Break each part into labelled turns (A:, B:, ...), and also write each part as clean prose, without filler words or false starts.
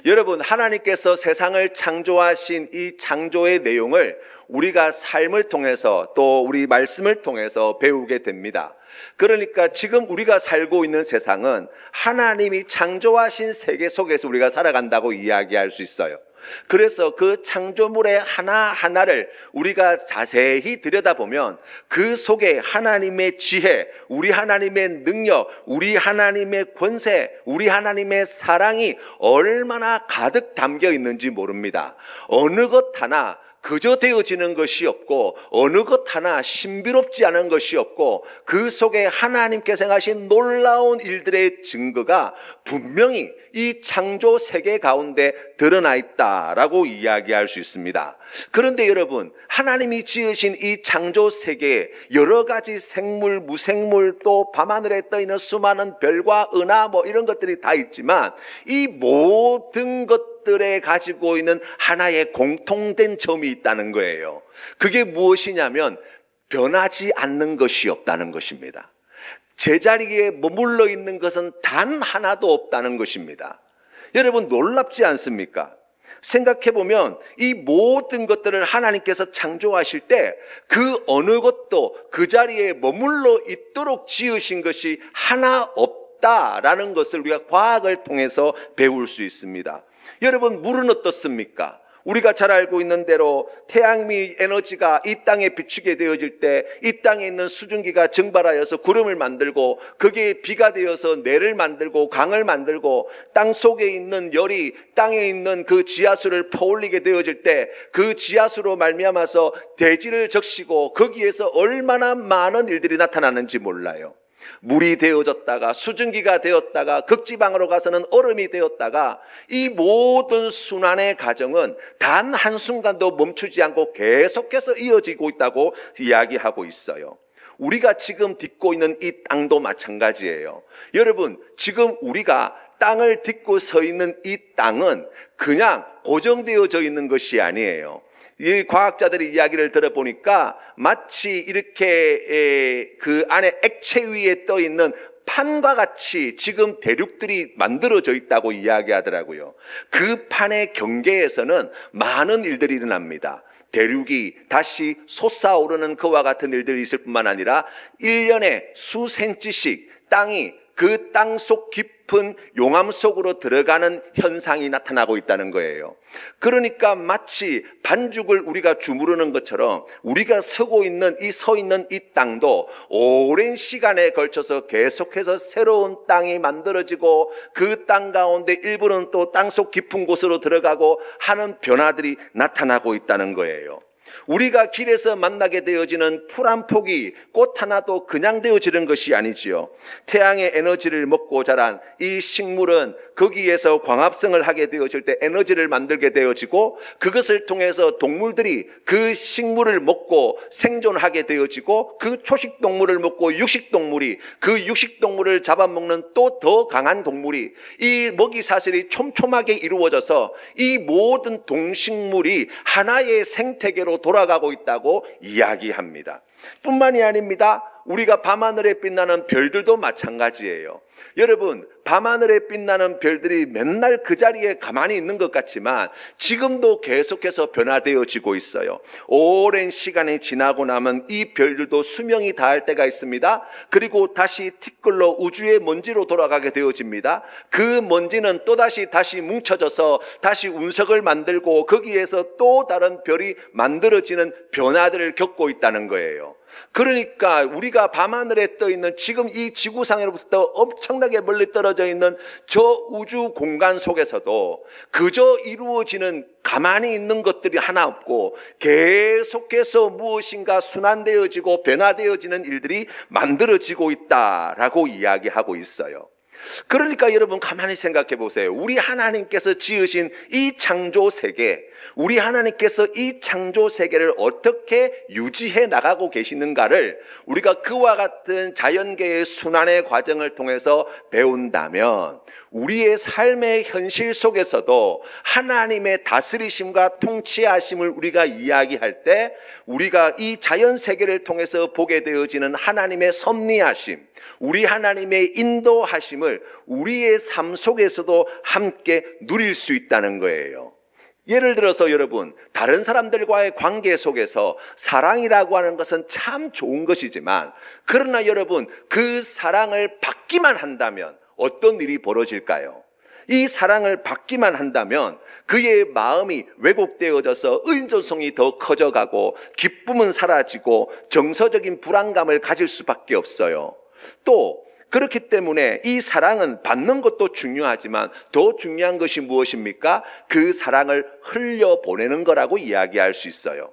A: 여러분, 하나님께서 세상을 창조하신 이 창조의 내용을 우리가 삶을 통해서 또 우리 말씀을 통해서 배우게 됩니다. 그러니까 지금 우리가 살고 있는 세상은 하나님이 창조하신 세계 속에서 우리가 살아간다고 이야기할 수 있어요. 그래서 그 창조물의 하나하나를 우리가 자세히 들여다보면 그 속에 하나님의 지혜, 우리 하나님의 능력, 우리 하나님의 권세, 우리 하나님의 사랑이 얼마나 가득 담겨 있는지 모릅니다. 어느 것 하나 그저 되어지는 것이 없고 어느 것 하나 신비롭지 않은 것이 없고 그 속에 하나님께서 행하신 놀라운 일들의 증거가 분명히 이 창조 세계 가운데 드러나 있다라고 이야기할 수 있습니다. 그런데 여러분, 하나님이 지으신 이 창조 세계에 여러 가지 생물, 무생물, 또 밤하늘에 떠있는 수많은 별과 은하 이런 것들이 다 있지만 이 모든 것들에 가지고 있는 하나의 공통된 점이 있다는 거예요. 그게 무엇이냐면 변하지 않는 것이 없다는 것입니다. 제자리에 머물러 있는 것은 단 하나도 없다는 것입니다. 여러분, 놀랍지 않습니까? 생각해보면 이 모든 것들을 하나님께서 창조하실 때 그 어느 것도 그 자리에 머물러 있도록 지으신 것이 하나 없다라는 것을 우리가 과학을 통해서 배울 수 있습니다. 여러분, 물은 어떻습니까? 우리가 잘 알고 있는 대로 태양의 에너지가 이 땅에 비추게 되어질 때 이 땅에 있는 수증기가 증발하여서 구름을 만들고 그게 비가 되어서 내를 만들고 강을 만들고 땅 속에 있는 열이 땅에 있는 그 지하수를 퍼올리게 되어질 때 그 지하수로 말미암아서 대지를 적시고 거기에서 얼마나 많은 일들이 나타나는지 몰라요. 물이 되어졌다가 수증기가 되었다가 극지방으로 가서는 얼음이 되었다가 이 모든 순환의 과정은 단 한순간도 멈추지 않고 계속해서 이어지고 있다고 이야기하고 있어요. 우리가 지금 딛고 있는 이 땅도 마찬가지예요. 여러분, 지금 우리가 땅을 딛고 서 있는 이 땅은 그냥 고정되어져 있는 것이 아니에요. 이 과학자들의 이야기를 들어보니까 마치 이렇게 그 안에 액체 위에 떠 있는 판과 같이 지금 대륙들이 만들어져 있다고 이야기하더라고요. 그 판의 경계에서는 많은 일들이 일어납니다. 대륙이 다시 솟아오르는 그와 같은 일들이 있을 뿐만 아니라 1년에 수센치씩 땅이 그 땅 속 깊은 용암 속으로 들어가는 현상이 나타나고 있다는 거예요. 그러니까 마치 반죽을 우리가 주무르는 것처럼 우리가 서 있는 이 땅도 오랜 시간에 걸쳐서 계속해서 새로운 땅이 만들어지고 그 땅 가운데 일부는 또 땅속 깊은 곳으로 들어가고 하는 변화들이 나타나고 있다는 거예요. 우리가 길에서 만나게 되어지는 풀 한 폭이 꽃 하나도 그냥 되어지는 것이 아니지요. 태양의 에너지를 먹고 자란 이 식물은 거기에서 광합성을 하게 되어질 때 에너지를 만들게 되어지고 그것을 통해서 동물들이 그 식물을 먹고 생존하게 되어지고 그 초식 동물을 먹고 육식 동물이 그 육식 동물을 잡아먹는 또 더 강한 동물이 이 먹이 사슬이 촘촘하게 이루어져서 이 모든 동식물이 하나의 생태계로 돌아가고 있다고 이야기합니다. 뿐만이 아닙니다. 우리가 밤하늘에 빛나는 별들도 마찬가지예요. 여러분, 밤하늘에 빛나는 별들이 맨날 그 자리에 가만히 있는 것 같지만 지금도 계속해서 변화되어지고 있어요. 오랜 시간이 지나고 나면 이 별들도 수명이 다할 때가 있습니다. 그리고 다시 티끌로 우주의 먼지로 돌아가게 되어집니다. 그 먼지는 또다시 뭉쳐져서 다시 운석을 만들고 거기에서 또 다른 별이 만들어지는 변화들을 겪고 있다는 거예요. 그러니까 우리가 밤하늘에 떠 있는 지금 이 지구상으로부터 엄청나게 멀리 떨어져 있는 저 우주 공간 속에서도 그저 이루어지는 가만히 있는 것들이 하나 없고 계속해서 무엇인가 순환되어지고 변화되어지는 일들이 만들어지고 있다라고 이야기하고 있어요. 그러니까 여러분, 가만히 생각해 보세요. 우리 하나님께서 지으신 이 창조 세계, 우리 하나님께서 이 창조 세계를 어떻게 유지해 나가고 계시는가를 우리가 그와 같은 자연계의 순환의 과정을 통해서 배운다면 우리의 삶의 현실 속에서도 하나님의 다스리심과 통치하심을 우리가 이야기할 때 우리가 이 자연 세계를 통해서 보게 되어지는 하나님의 섭리하심, 우리 하나님의 인도하심을 우리의 삶 속에서도 함께 누릴 수 있다는 거예요. 예를 들어서 여러분, 다른 사람들과의 관계 속에서 사랑이라고 하는 것은 참 좋은 것이지만, 그러나 여러분, 그 사랑을 받기만 한다면 어떤 일이 벌어질까요? 이 사랑을 받기만 한다면 그의 마음이 왜곡되어져서 의존성이 더 커져가고 기쁨은 사라지고 정서적인 불안감을 가질 수밖에 없어요. 또 그렇기 때문에 이 사랑은 받는 것도 중요하지만 더 중요한 것이 무엇입니까? 그 사랑을 흘려보내는 거라고 이야기할 수 있어요.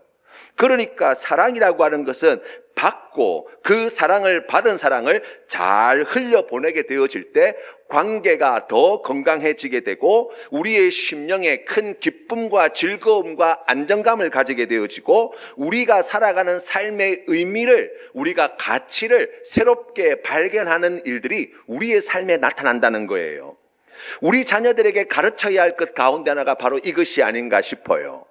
A: 그러니까 사랑이라고 하는 것은 받고 그 사랑을 받은 사랑을 잘 흘려보내게 되어질 때 관계가 더 건강해지게 되고 우리의 심령에 큰 기쁨과 즐거움과 안정감을 가지게 되어지고 우리가 살아가는 삶의 의미를, 우리가 가치를 새롭게 발견하는 일들이 우리의 삶에 나타난다는 거예요. 우리 자녀들에게 가르쳐야 할 것 가운데 하나가 바로 이것이 아닌가 싶어요.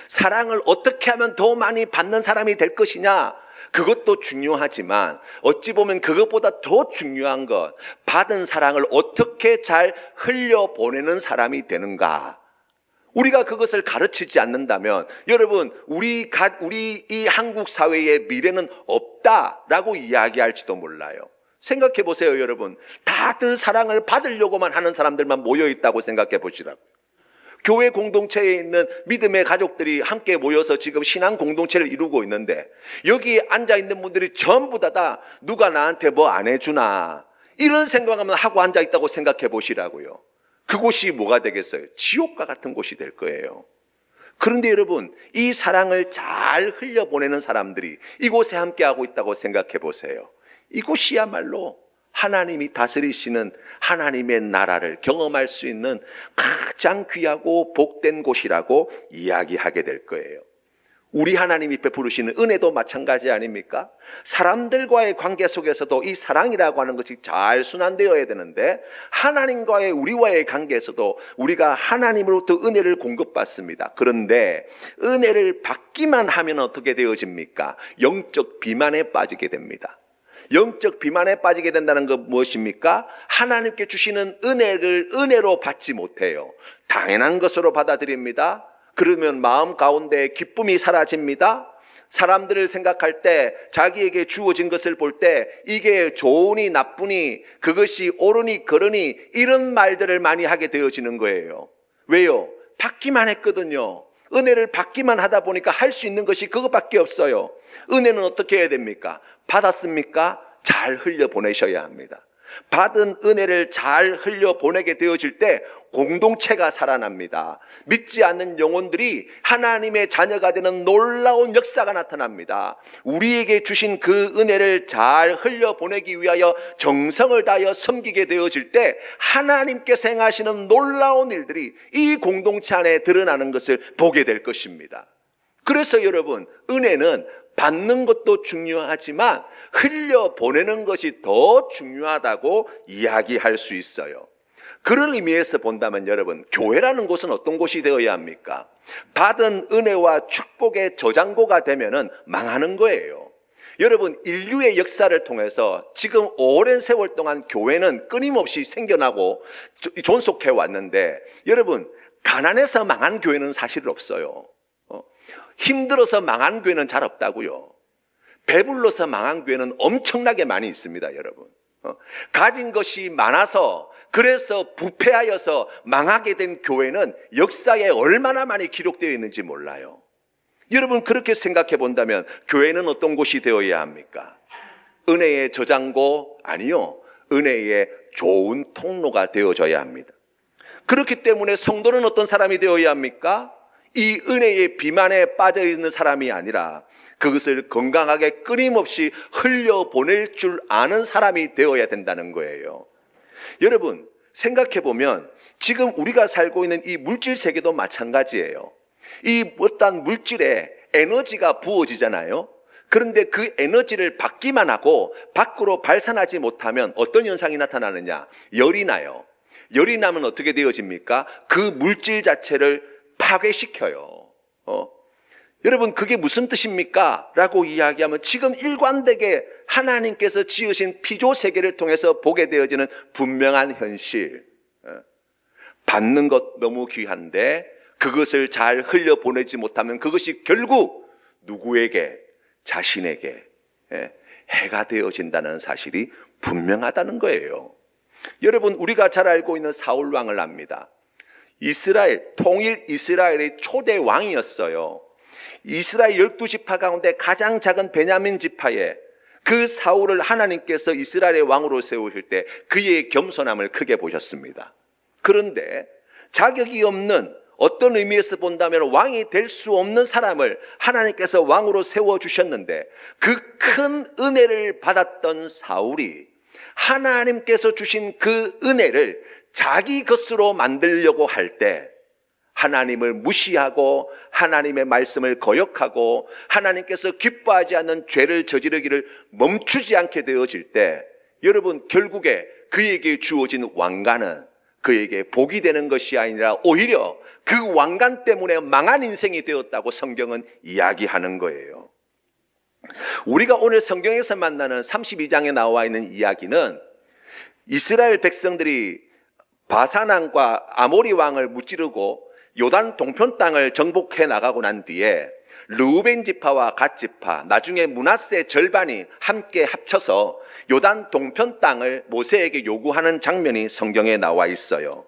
A: 사랑을 어떻게 하면 더 많이 받는 사람이 될 것이냐, 그것도 중요하지만 어찌 보면 그것보다 더 중요한 것, 받은 사랑을 어떻게 잘 흘려보내는 사람이 되는가. 우리가 그것을 가르치지 않는다면 여러분, 우리 이 한국 사회의 미래는 없다라고 이야기할지도 몰라요. 생각해 보세요. 여러분, 다들 사랑을 받으려고만 하는 사람들만 모여 있다고 생각해 보시라고. 교회 공동체에 있는 믿음의 가족들이 함께 모여서 지금 신앙 공동체를 이루고 있는데 여기에 앉아있는 분들이 전부 다 누가 나한테 뭐 안 해주나 이런 생각하면 하고 앉아있다고 생각해 보시라고요. 그곳이 뭐가 되겠어요? 지옥과 같은 곳이 될 거예요. 그런데 여러분, 이 사랑을 잘 흘려보내는 사람들이 이곳에 함께하고 있다고 생각해 보세요. 이곳이야말로 하나님이 다스리시는 하나님의 나라를 경험할 수 있는 가장 귀하고 복된 곳이라고 이야기하게 될 거예요. 우리 하나님이 베푸시는 은혜도 마찬가지 아닙니까? 사람들과의 관계 속에서도 이 사랑이라고 하는 것이 잘 순환되어야 되는데 하나님과의 우리와의 관계에서도 우리가 하나님으로부터 은혜를 공급받습니다. 그런데 은혜를 받기만 하면 어떻게 되어집니까? 영적 비만에 빠지게 됩니다. 영적 비만에 빠지게 된다는 건 무엇입니까? 하나님께 주시는 은혜를 은혜로 받지 못해요. 당연한 것으로 받아들입니다. 그러면 마음 가운데 기쁨이 사라집니다. 사람들을 생각할 때 자기에게 주어진 것을 볼 때 이게 좋으니 나쁘니 그것이 옳으니 그르니 이런 말들을 많이 하게 되어지는 거예요. 왜요? 받기만 했거든요. 은혜를 받기만 하다 보니까 할 수 있는 것이 그것밖에 없어요. 은혜는 어떻게 해야 됩니까? 받았습니까? 잘 흘려보내셔야 합니다. 받은 은혜를 잘 흘려보내게 되어질 때 공동체가 살아납니다. 믿지 않는 영혼들이 하나님의 자녀가 되는 놀라운 역사가 나타납니다. 우리에게 주신 그 은혜를 잘 흘려보내기 위하여 정성을 다하여 섬기게 되어질 때 하나님께서 행하시는 놀라운 일들이 이 공동체 안에 드러나는 것을 보게 될 것입니다. 그래서 여러분, 은혜는 받는 것도 중요하지만 흘려보내는 것이 더 중요하다고 이야기할 수 있어요. 그런 의미에서 본다면 여러분, 교회라는 곳은 어떤 곳이 되어야 합니까? 받은 은혜와 축복의 저장고가 되면은 망하는 거예요. 여러분, 인류의 역사를 통해서 지금 오랜 세월 동안 교회는 끊임없이 생겨나고 존속해 왔는데 여러분, 가난해서 망한 교회는 사실 없어요. 힘들어서 망한 교회는 잘 없다고요. 배불러서 망한 교회는 엄청나게 많이 있습니다, 여러분. 가진 것이 많아서 그래서 부패하여서 망하게 된 교회는 역사에 얼마나 많이 기록되어 있는지 몰라요. 여러분, 그렇게 생각해 본다면 교회는 어떤 곳이 되어야 합니까? 은혜의 저장고? 아니요. 은혜의 좋은 통로가 되어져야 합니다. 그렇기 때문에 성도는 어떤 사람이 되어야 합니까? 이 은혜의 비만에 빠져있는 사람이 아니라 그것을 건강하게 끊임없이 흘려보낼 줄 아는 사람이 되어야 된다는 거예요. 여러분, 생각해보면 지금 우리가 살고 있는 이 물질 세계도 마찬가지예요. 이 어떤 물질에 에너지가 부어지잖아요. 그런데 그 에너지를 받기만 하고 밖으로 발산하지 못하면 어떤 현상이 나타나느냐? 열이 나요. 열이 나면 어떻게 되어집니까? 그 물질 자체를 파괴시켜요. 여러분, 그게 무슨 뜻입니까? 라고 이야기하면 지금 일관되게 하나님께서 지으신 피조 세계를 통해서 보게 되어지는 분명한 현실. 받는 것 너무 귀한데 그것을 잘 흘려보내지 못하면 그것이 결국 누구에게? 자신에게 해가 되어진다는 사실이 분명하다는 거예요. 여러분, 우리가 잘 알고 있는 사울 왕을 압니다. 통일 이스라엘의 초대 왕이었어요. 이스라엘 12지파 가운데 가장 작은 베냐민 지파에 그 사울을 하나님께서 이스라엘의 왕으로 세우실 때 그의 겸손함을 크게 보셨습니다. 그런데 자격이 없는, 어떤 의미에서 본다면 왕이 될 수 없는 사람을 하나님께서 왕으로 세워주셨는데 그 큰 은혜를 받았던 사울이 하나님께서 주신 그 은혜를 자기 것으로 만들려고 할 때 하나님을 무시하고 하나님의 말씀을 거역하고 하나님께서 기뻐하지 않는 죄를 저지르기를 멈추지 않게 되어질 때 여러분, 결국에 그에게 주어진 왕관은 그에게 복이 되는 것이 아니라 오히려 그 왕관 때문에 망한 인생이 되었다고 성경은 이야기하는 거예요. 우리가 오늘 성경에서 만나는 32장에 나와 있는 이야기는 이스라엘 백성들이 바산왕과 아모리 왕을 무찌르고 요단 동편 땅을 정복해 나가고 난 뒤에 르우벤 지파와 갓 지파, 나중에 므낫세 절반이 함께 합쳐서 요단 동편 땅을 모세에게 요구하는 장면이 성경에 나와 있어요.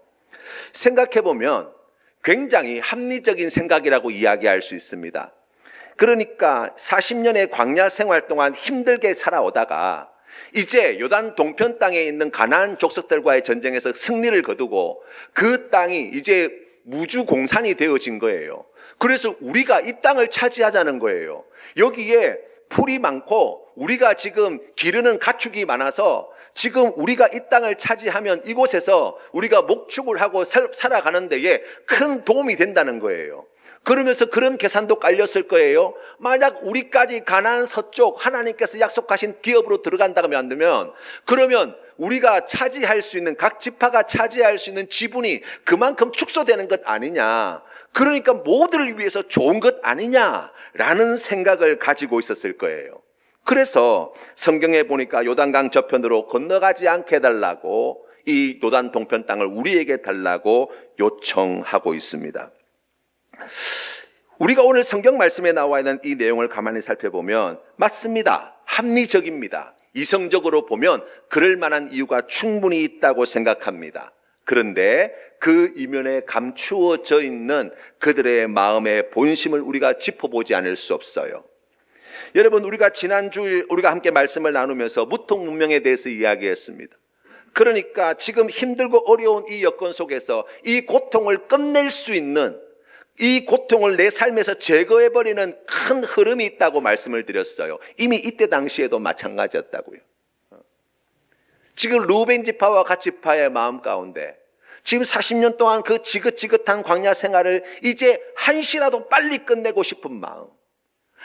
A: 생각해보면 굉장히 합리적인 생각이라고 이야기할 수 있습니다. 그러니까 40년의 광야 생활 동안 힘들게 살아오다가 이제 요단 동편 땅에 있는 가나안 족속들과의 전쟁에서 승리를 거두고 그 땅이 이제 무주공산이 되어진 거예요. 그래서 우리가 이 땅을 차지하자는 거예요. 여기에 풀이 많고 우리가 지금 기르는 가축이 많아서 지금 우리가 이 땅을 차지하면 이곳에서 우리가 목축을 하고 살아가는 데에 큰 도움이 된다는 거예요. 그러면서 그런 계산도 깔렸을 거예요. 만약 우리까지 가나안 서쪽 하나님께서 약속하신 기업으로 들어간다고 만들면 그러면 우리가 차지할 수 있는, 각 지파가 차지할 수 있는 지분이 그만큼 축소되는 것 아니냐, 그러니까 모두를 위해서 좋은 것 아니냐라는 생각을 가지고 있었을 거예요. 그래서 성경에 보니까 요단강 저편으로 건너가지 않게 해달라고, 이 요단 동편 땅을 우리에게 달라고 요청하고 있습니다. 우리가 오늘 성경 말씀에 나와 있는 이 내용을 가만히 살펴보면 맞습니다. 합리적입니다. 이성적으로 보면 그럴 만한 이유가 충분히 있다고 생각합니다. 그런데 그 이면에 감추어져 있는 그들의 마음의 본심을 우리가 짚어보지 않을 수 없어요. 여러분, 우리가 지난주일 우리가 함께 말씀을 나누면서 무통 문명에 대해서 이야기했습니다. 그러니까 지금 힘들고 어려운 이 여건 속에서 이 고통을 끝낼 수 있는, 이 고통을 내 삶에서 제거해버리는 큰 흐름이 있다고 말씀을 드렸어요. 이미 이때 당시에도 마찬가지였다고요. 지금 루벤 지파와 갓 지파의 마음 가운데 지금 40년 동안 그 지긋지긋한 광야 생활을 이제 한시라도 빨리 끝내고 싶은 마음,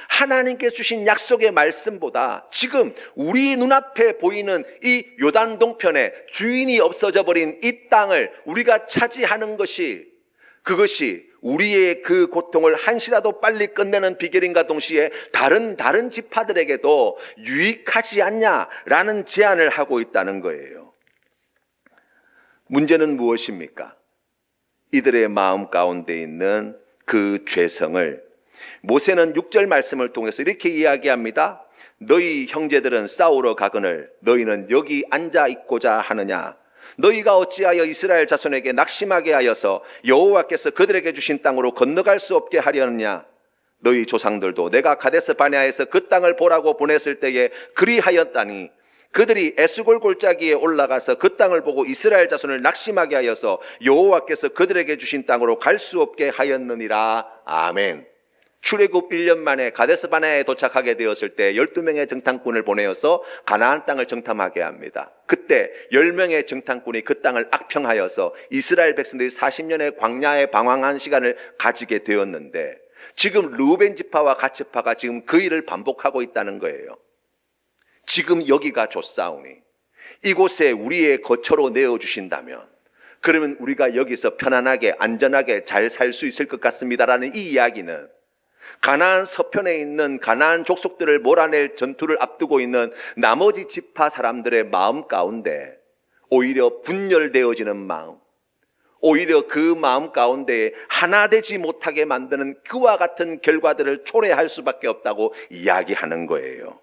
A: 하나님께 주신 약속의 말씀보다 지금 우리 눈앞에 보이는 이 요단 동편에 주인이 없어져 버린 이 땅을 우리가 차지하는 것이, 그것이 우리의 그 고통을 한시라도 빨리 끝내는 비결인가 동시에 다른 지파들에게도 유익하지 않냐라는 제안을 하고 있다는 거예요. 문제는 무엇입니까? 이들의 마음 가운데 있는 그 죄성을 모세는 6절 말씀을 통해서 이렇게 이야기합니다. 너희 형제들은 싸우러 가거늘 너희는 여기 앉아 있고자 하느냐? 너희가 어찌하여 이스라엘 자손에게 낙심하게 하여서 여호와께서 그들에게 주신 땅으로 건너갈 수 없게 하려느냐? 너희 조상들도 내가 가데스 바네아에서 그 땅을 보라고 보냈을 때에 그리하였다니 그들이 에스골 골짜기에 올라가서 그 땅을 보고 이스라엘 자손을 낙심하게 하여서 여호와께서 그들에게 주신 땅으로 갈 수 없게 하였느니라. 아멘. 출애굽 1년 만에 가데스 바네아에 도착하게 되었을 때 12명의 정탐꾼을 보내어서 가나안 땅을 정탐하게 합니다. 그때 10명의 정탐꾼이 그 땅을 악평하여서 이스라엘 백성들이 40년의 광야에 방황한 시간을 가지게 되었는데 지금 르우벤 지파와 갓 지파가 지금 그 일을 반복하고 있다는 거예요. 지금 여기가 좋사오니 이곳에 우리의 거처로 내어주신다면 그러면 우리가 여기서 편안하게 안전하게 잘 살 수 있을 것 같습니다라는 이 이야기는 가나안 서편에 있는 가나안 족속들을 몰아낼 전투를 앞두고 있는 나머지 지파 사람들의 마음 가운데 오히려 분열되어지는 마음, 오히려 그 마음 가운데 하나 되지 못하게 만드는 그와 같은 결과들을 초래할 수밖에 없다고 이야기하는 거예요.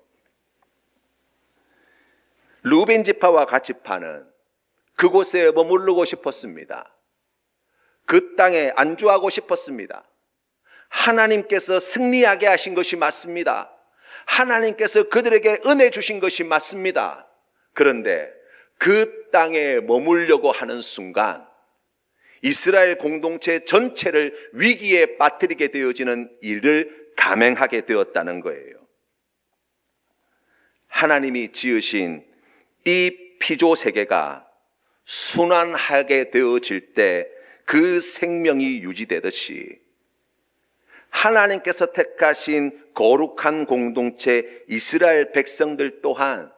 A: 루벤 지파와 갓 지파는 그곳에 머무르고 싶었습니다. 그 땅에 안주하고 싶었습니다. 하나님께서 승리하게 하신 것이 맞습니다. 하나님께서 그들에게 은혜 주신 것이 맞습니다. 그런데 그 땅에 머물려고 하는 순간 이스라엘 공동체 전체를 위기에 빠뜨리게 되어지는 일을 감행하게 되었다는 거예요. 하나님이 지으신 이 피조 세계가 순환하게 되어질 때 그 생명이 유지되듯이 하나님께서 택하신 거룩한 공동체 이스라엘 백성들 또한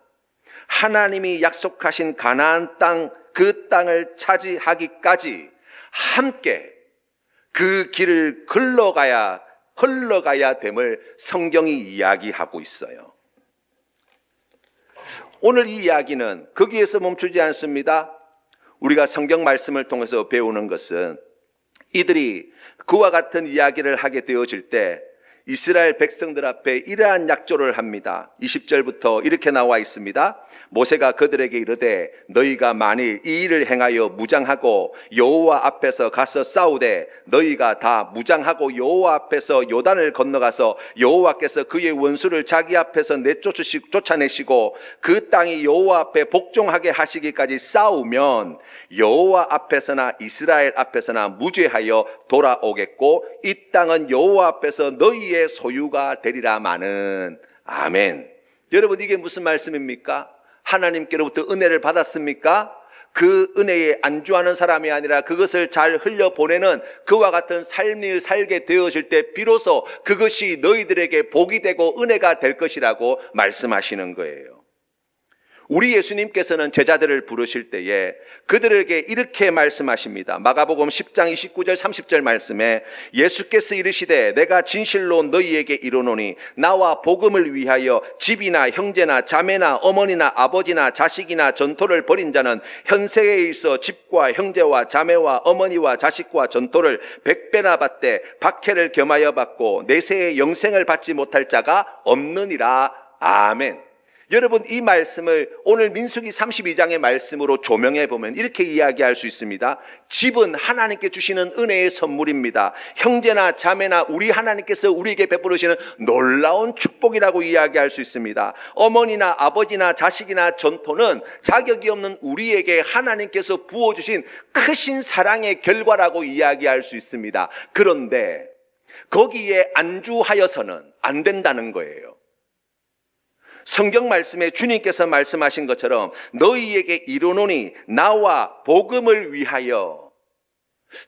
A: 하나님이 약속하신 가나안 땅, 그 땅을 차지하기까지 함께 그 길을 흘러가야 됨을 성경이 이야기하고 있어요. 오늘 이 이야기는 거기에서 멈추지 않습니다. 우리가 성경 말씀을 통해서 배우는 것은 이들이 그와 같은 이야기를 하게 되어질 때 이스라엘 백성들 앞에 이러한 약조를 합니다. 20절부터 이렇게 나와 있습니다. 모세가 그들에게 이르되 너희가 만일 이 일을 행하여 무장하고 여호와 앞에서 가서 싸우되 너희가 다 무장하고 여호와 앞에서 요단을 건너가서 여호와께서 그의 원수를 자기 앞에서 쫓아내시고 그 땅이 여호와 앞에 복종하게 하시기까지 싸우면 여호와 앞에서나 이스라엘 앞에서나 무죄하여 돌아오겠고 이 땅은 여호와 앞에서 너희의 소유가 되리라마는. 아멘. 여러분, 이게 무슨 말씀입니까? 하나님께로부터 은혜를 받았습니까? 그 은혜에 안주하는 사람이 아니라 그것을 잘 흘려보내는 그와 같은 삶을 살게 되어질 때 비로소 그것이 너희들에게 복이 되고 은혜가 될 것이라고 말씀하시는 거예요. 우리 예수님께서는 제자들을 부르실 때에 그들에게 이렇게 말씀하십니다. 마가복음 10장 29절 30절 말씀에 예수께서 이르시되 내가 진실로 너희에게 이르노니 나와 복음을 위하여 집이나 형제나 자매나 어머니나 아버지나 자식이나 전토를 벌인 자는 현세에 있어 집과 형제와 자매와 어머니와 자식과 전토를 100배나 받되 박해를 겸하여 받고 내세에 영생을 받지 못할 자가 없느니라. 아멘. 여러분, 이 말씀을 오늘 민수기 32장의 말씀으로 조명해 보면 이렇게 이야기할 수 있습니다. 집은 하나님께 주시는 은혜의 선물입니다. 형제나 자매나 우리 하나님께서 우리에게 베풀으시는 놀라운 축복이라고 이야기할 수 있습니다. 어머니나 아버지나 자식이나 전토는 자격이 없는 우리에게 하나님께서 부어주신 크신 사랑의 결과라고 이야기할 수 있습니다. 그런데 거기에 안주하여서는 안 된다는 거예요. 성경 말씀에 주님께서 말씀하신 것처럼 너희에게 이르노니 나와 복음을 위하여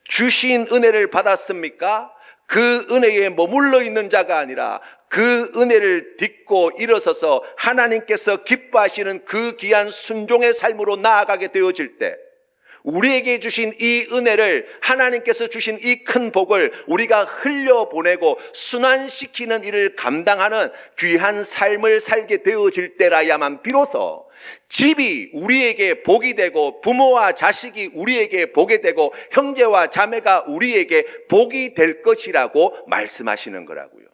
A: 주신 은혜를 받았습니까? 그 은혜에 머물러 있는 자가 아니라 그 은혜를 딛고 일어서서 하나님께서 기뻐하시는 그 귀한 순종의 삶으로 나아가게 되어질 때 우리에게 주신 이 은혜를, 하나님께서 주신 이 큰 복을 우리가 흘려보내고 순환시키는 일을 감당하는 귀한 삶을 살게 되어질 때라야만 비로소 집이 우리에게 복이 되고 부모와 자식이 우리에게 복이 되고 형제와 자매가 우리에게 복이 될 것이라고 말씀하시는 거라고요.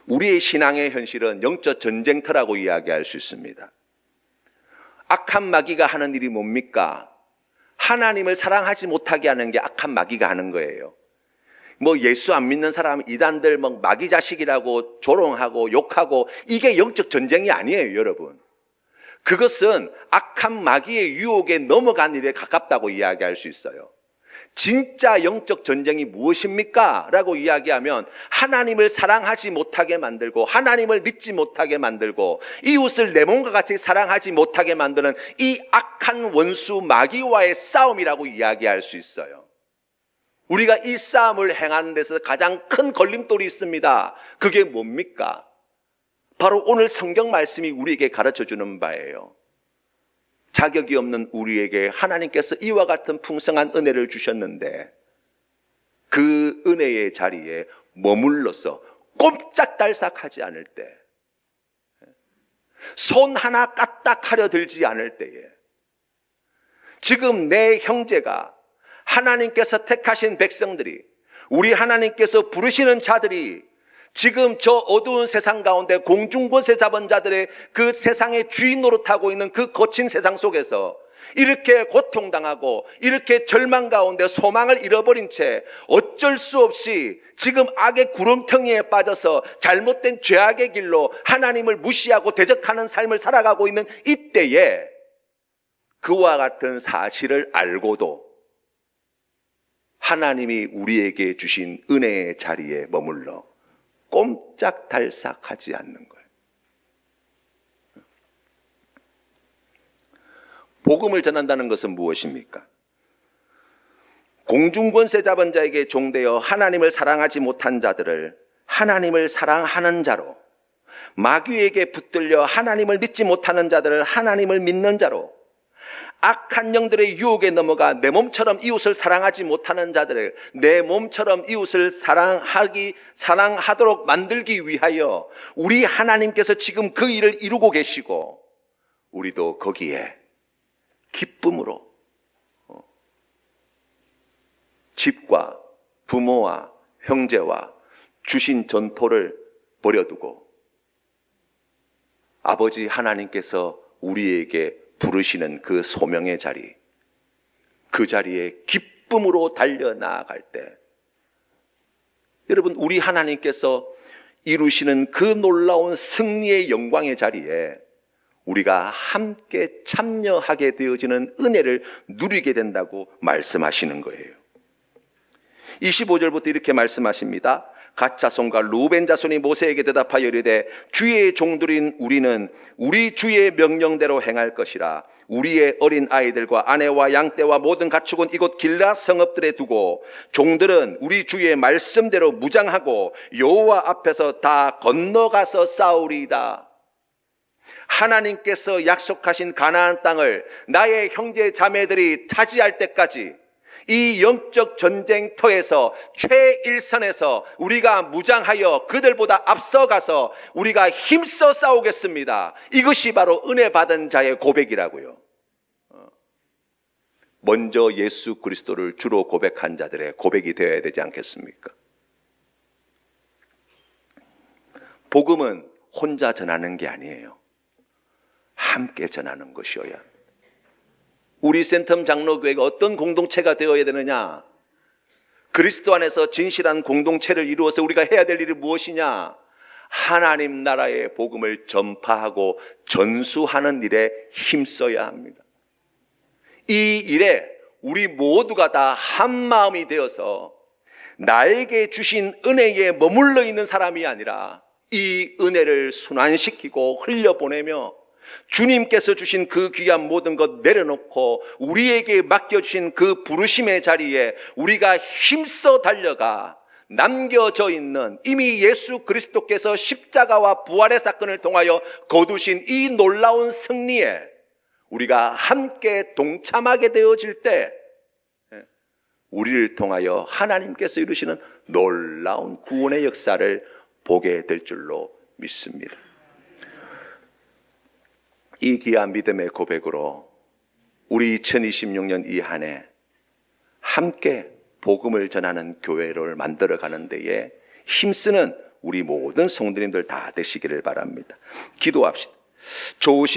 A: 우리의 신앙의 현실은 영적 전쟁터라고 이야기할 수 있습니다. 악한 마귀가 하는 일이 뭡니까? 하나님을 사랑하지 못하게 하는 게 악한 마귀가 하는 거예요. 뭐 예수 안 믿는 사람 이단들 뭐 마귀 자식이라고 조롱하고 욕하고, 이게 영적 전쟁이 아니에요, 여러분. 그것은 악한 마귀의 유혹에 넘어간 일에 가깝다고 이야기할 수 있어요. 진짜 영적 전쟁이 무엇입니까? 라고 이야기하면 하나님을 사랑하지 못하게 만들고 하나님을 믿지 못하게 만들고 이웃을 내 몸과 같이 사랑하지 못하게 만드는 이 악한 원수 마귀와의 싸움이라고 이야기할 수 있어요. 우리가 이 싸움을 행하는 데서 가장 큰 걸림돌이 있습니다. 그게 뭡니까? 바로 오늘 성경 말씀이 우리에게 가르쳐주는 바예요. 자격이 없는 우리에게 하나님께서 이와 같은 풍성한 은혜를 주셨는데 그 은혜의 자리에 머물러서 꼼짝달싹하지 않을 때, 손 하나 까딱하려 들지 않을 때에, 지금 내 형제가, 하나님께서 택하신 백성들이, 우리 하나님께서 부르시는 자들이 지금 저 어두운 세상 가운데 공중권세 잡은 자들의 그 세상의 주인 노릇하고 있는 그 거친 세상 속에서 이렇게 고통당하고 이렇게 절망 가운데 소망을 잃어버린 채 어쩔 수 없이 지금 악의 구름텅이에 빠져서 잘못된 죄악의 길로 하나님을 무시하고 대적하는 삶을 살아가고 있는 이때에 그와 같은 사실을 알고도 하나님이 우리에게 주신 은혜의 자리에 머물러 꼼짝달싹하지 않는 거예요. 복음을 전한다는 것은 무엇입니까? 공중권세 잡은 자에게 종되어 하나님을 사랑하지 못한 자들을 하나님을 사랑하는 자로, 마귀에게 붙들려 하나님을 믿지 못하는 자들을 하나님을 믿는 자로, 악한 영들의 유혹에 넘어가 내 몸처럼 이웃을 사랑하지 못하는 자들을 내 몸처럼 이웃을 사랑하도록 만들기 위하여 우리 하나님께서 지금 그 일을 이루고 계시고, 우리도 거기에 기쁨으로 집과 부모와 형제와 주신 전토를 버려두고 아버지 하나님께서 우리에게 부르시는 그 소명의 자리, 그 자리에 기쁨으로 달려나아갈 때, 여러분, 우리 하나님께서 이루시는 그 놀라운 승리의 영광의 자리에 우리가 함께 참여하게 되어지는 은혜를 누리게 된다고 말씀하시는 거예요. 25절부터 이렇게 말씀하십니다. 갓 자손과 루벤 자손이 모세에게 대답하여 이르되 주의 종들인 우리는 우리 주의 명령대로 행할 것이라. 우리의 어린 아이들과 아내와 양떼와 모든 가축은 이곳 길앗 성읍들에 두고 종들은 우리 주의 말씀대로 무장하고 여호와 앞에서 다 건너가서 싸우리이다. 하나님께서 약속하신 가나안 땅을 나의 형제 자매들이 차지할 때까지 이 영적 전쟁터에서 최일선에서 우리가 무장하여 그들보다 앞서가서 우리가 힘써 싸우겠습니다. 이것이 바로 은혜 받은 자의 고백이라고요. 먼저 예수 그리스도를 주로 고백한 자들의 고백이 되어야 되지 않겠습니까? 복음은 혼자 전하는 게 아니에요. 함께 전하는 것이어야 합니다. 우리 센텀 장로교회가 어떤 공동체가 되어야 되느냐? 그리스도 안에서 진실한 공동체를 이루어서 우리가 해야 될 일이 무엇이냐? 하나님 나라의 복음을 전파하고 전수하는 일에 힘써야 합니다. 이 일에 우리 모두가 다 한마음이 되어서 나에게 주신 은혜에 머물러 있는 사람이 아니라 이 은혜를 순환시키고 흘려보내며 주님께서 주신 그 귀한 모든 것 내려놓고 우리에게 맡겨주신 그 부르심의 자리에 우리가 힘써 달려가 남겨져 있는 이미 예수 그리스도께서 십자가와 부활의 사건을 통하여 거두신 이 놀라운 승리에 우리가 함께 동참하게 되어질 때 우리를 통하여 하나님께서 이루시는 놀라운 구원의 역사를 보게 될 줄로 믿습니다. 이 귀한 믿음의 고백으로 우리 2026년 이 한 해 함께 복음을 전하는 교회를 만들어가는 데에 힘쓰는 우리 모든 성도님들 다 되시기를 바랍니다. 기도합시다. 좋으신